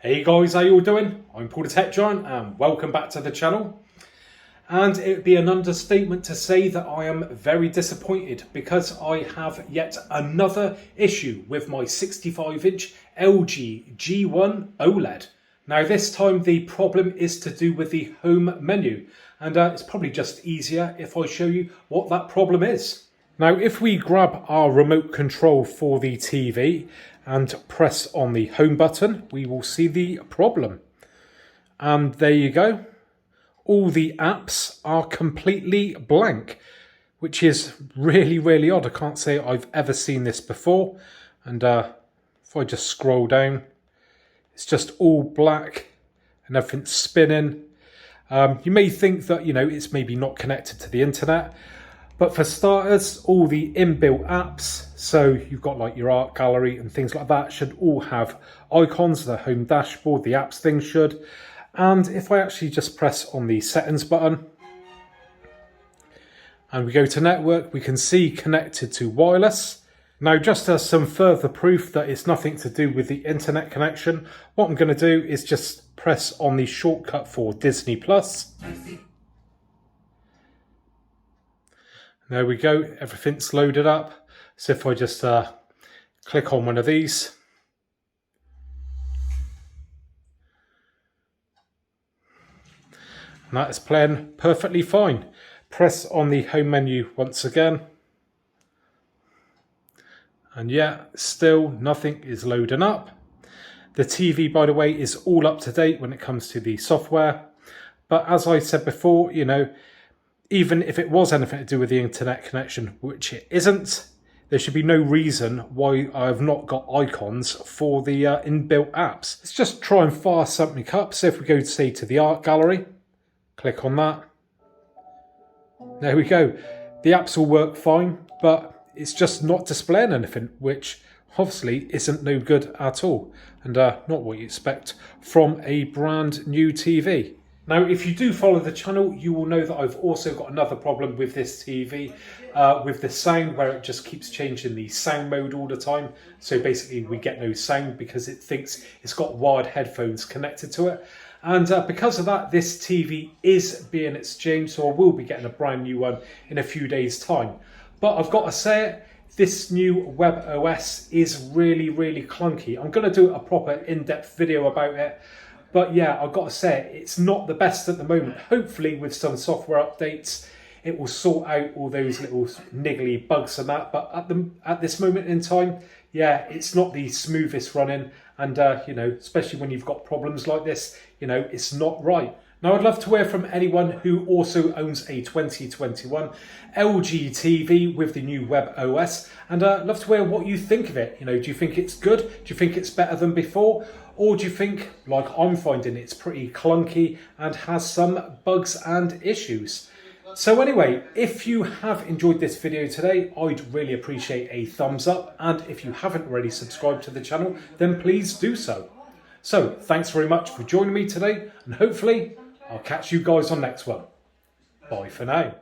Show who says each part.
Speaker 1: Hey guys, how you all doing? I'm Paul the Tech Giant and welcome back to the channel. And it would be an understatement to say that I am very disappointed because I have yet another issue with my 65-inch LG G1 OLED. Now this time the problem is to do with the home menu, and it's probably just easier if I show you what that problem is. Now if we grab our remote control for the TV and press on the home button, we will see the problem. And there you go. All the apps are completely blank, which is really odd. I can't say I've ever seen this before. And if I just scroll down, it's just all black and everything's spinning. You may think that, it's maybe not connected to the internet. But for starters, all the inbuilt apps, so you've got like your art gallery and things like that, should all have icons, the home dashboard, the apps thing should. And if I actually just press on the settings button and we go to network, we can see connected to wireless. Now, just as some further proof that it's nothing to do with the internet connection, what I'm going to do is just press on the shortcut for Disney+. There we go, everything's loaded up. So if I just click on one of these, and that is playing perfectly fine. Press on the home menu once again. And yeah, still nothing is loading up. The TV, by the way, is all up to date when it comes to the software. But as I said before, even if it was anything to do with the internet connection, which it isn't, there should be no reason why I've not got icons for the inbuilt apps. Let's just try and fire something up. So if we go, say, to the art gallery, click on that. There we go. The apps will work fine, but it's just not displaying anything, which obviously isn't no good at all. And not what you expect from a brand new TV. Now, if you do follow the channel, you will know that I've also got another problem with this TV, with the sound, where it just keeps changing the sound mode all the time. So basically we get no sound because it thinks it's got wired headphones connected to it. And because of that, this TV is being exchanged, so I will be getting a brand new one in a few days' time. But I've got to say it, this new webOS is really clunky. I'm going to do a proper in-depth video about it. But yeah, I've got to say, it's not the best at the moment. Hopefully with some software updates, it will sort out all those little niggly bugs and that. But at this moment in time, yeah, it's not the smoothest running. And, especially when you've got problems like this, it's not right. Now, I'd love to hear from anyone who also owns a 2021 LG TV with the new webOS. And I'd love to hear what you think of it. Do you think it's good? Do you think it's better than before? Or do you think, like I'm finding, it's pretty clunky and has some bugs and issues? So anyway, if you have enjoyed this video today, I'd really appreciate a thumbs up. And if you haven't already subscribed to the channel, then please do so. So thanks very much for joining me today, and hopefully I'll catch you guys on next one. Bye for now.